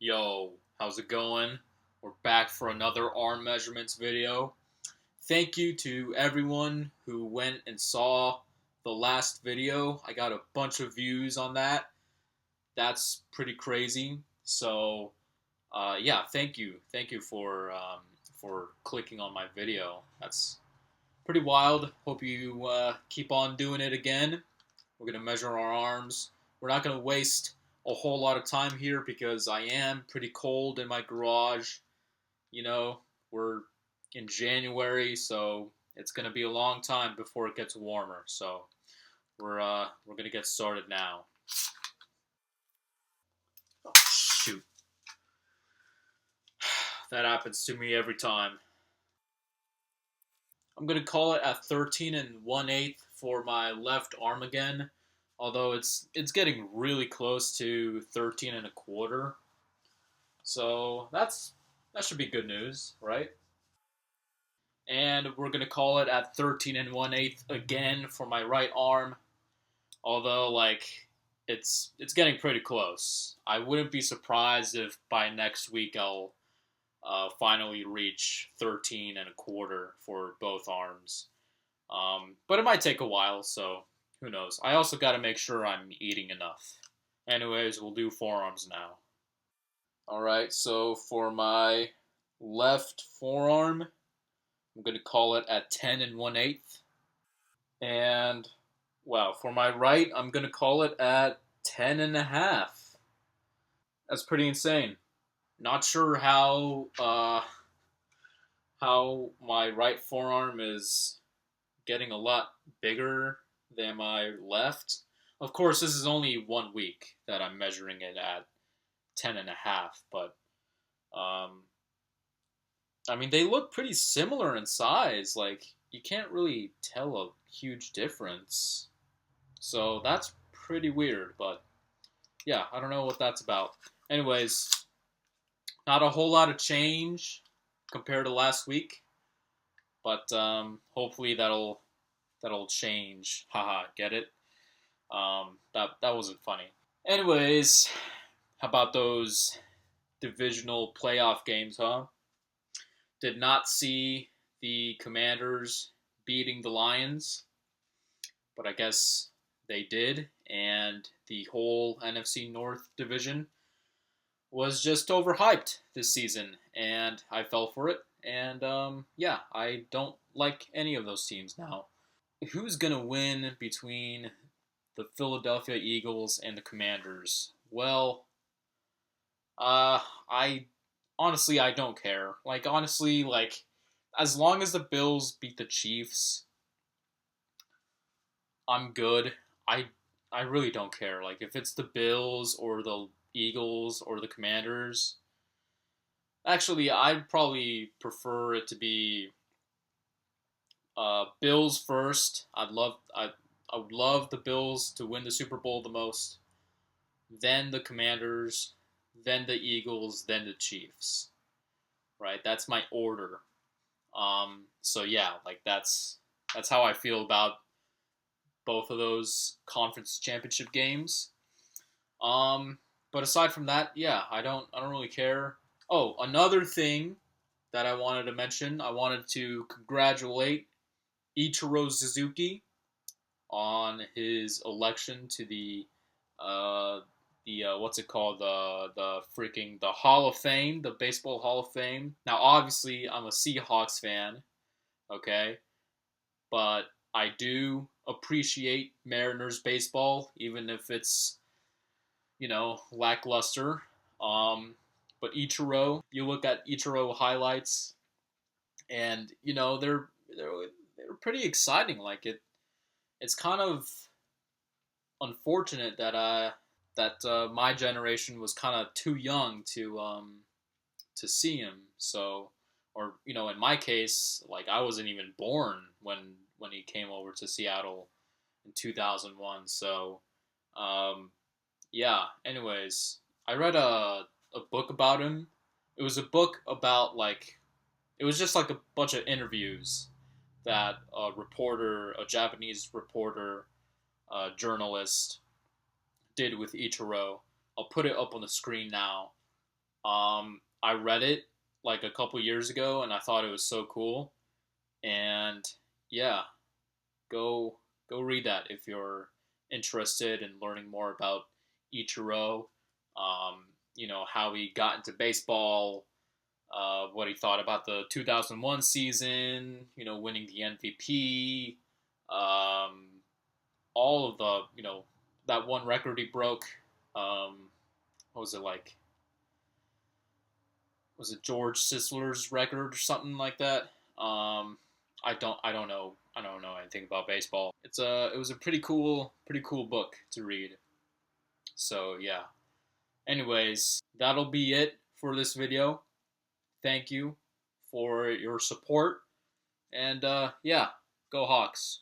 Yo, how's it going? We're back for another arm measurements video. Thank you to everyone who went and saw the last video. I got a bunch of views on that. That's pretty crazy. So, yeah, thank you. Thank you for clicking on my video. That's pretty wild. Hope you keep on doing it again. We're going to measure our arms. We're not going to waste a whole lot of time here because I am pretty cold in my garage. You know, we're in January, so it's going to be a long time before it gets warmer. So we're going to get started now. Oh, shoot. That happens to me every time. I'm going to call it at 13 and 1/8 for my left arm again. Although it's getting really close to 13 and a quarter. So that should be good news, right? And we're going to call it at 13 and 1/8 again for my right arm. Although it's getting pretty close. I wouldn't be surprised if by next week I'll finally reach 13 and a quarter for both arms. But it might take a while, so who knows. I also got to make sure I'm eating enough. Anyways, we'll do forearms now. Alright, so for my left forearm, I'm going to call it at 10 and 1/8. And, wow, for my right, I'm going to call it at 10 and a half. That's pretty insane. Not sure how my right forearm is getting a lot bigger than my left. Of course, this is only 1 week that I'm measuring it at 10 and a half, but I mean, they look pretty similar in size. Like, you can't really tell a huge difference. So that's pretty weird, but yeah, I don't know what that's about. Anyways, not a whole lot of change compared to last week, but hopefully that'll change. Haha, get it? That wasn't funny. Anyways, how about those divisional playoff games, huh? Did not see the Commanders beating the Lions, but I guess they did, and the whole NFC North division was just overhyped this season, and I fell for it. And yeah, I don't like any of those teams now. Who's gonna win between the Philadelphia Eagles and the Commanders? Well, I honestly I don't care. Like honestly, like as long as the Bills beat the Chiefs, I'm good. I really don't care. Like if it's the Bills or the Eagles or the Commanders, actually I'd probably prefer it to be Bills first. I would love the Bills to win the Super Bowl the most, then the Commanders, then the Eagles, then the Chiefs. Right? That's my order. So yeah, like that's how I feel about both of those conference championship games. But aside from that, yeah, I don't really care. Oh, another thing that I wanted to mention, I wanted to congratulate Ichiro Suzuki on his election to the what's it called, the Hall of Fame, the Baseball Hall of Fame. Now, obviously, I'm a Seahawks fan, okay, but I do appreciate Mariners baseball, even if it's lackluster. But Ichiro, you look at Ichiro highlights, and they're pretty exciting. Like it's kind of unfortunate that my generation was kind of too young to see him. So, or in my case, like I wasn't even born when he came over to Seattle in 2001. So, yeah. Anyways, I read a book about him. It was a book about it was just like a bunch of interviews that a Japanese reporter, journalist did with Ichiro. I'll put it up on the screen now. I read it like a couple years ago, and I thought it was so cool. And yeah, go go read that if you're interested in learning more about Ichiro. Um, how he got into baseball, what he thought about the 2001 season, winning the MVP, um, all of the, that one record he broke. What was it like? Was it George Sisler's record or something like that? I don't know anything about baseball. It was a pretty cool book to read. So yeah. Anyways, that'll be it for this video. Thank you for your support, and yeah, go Hawks.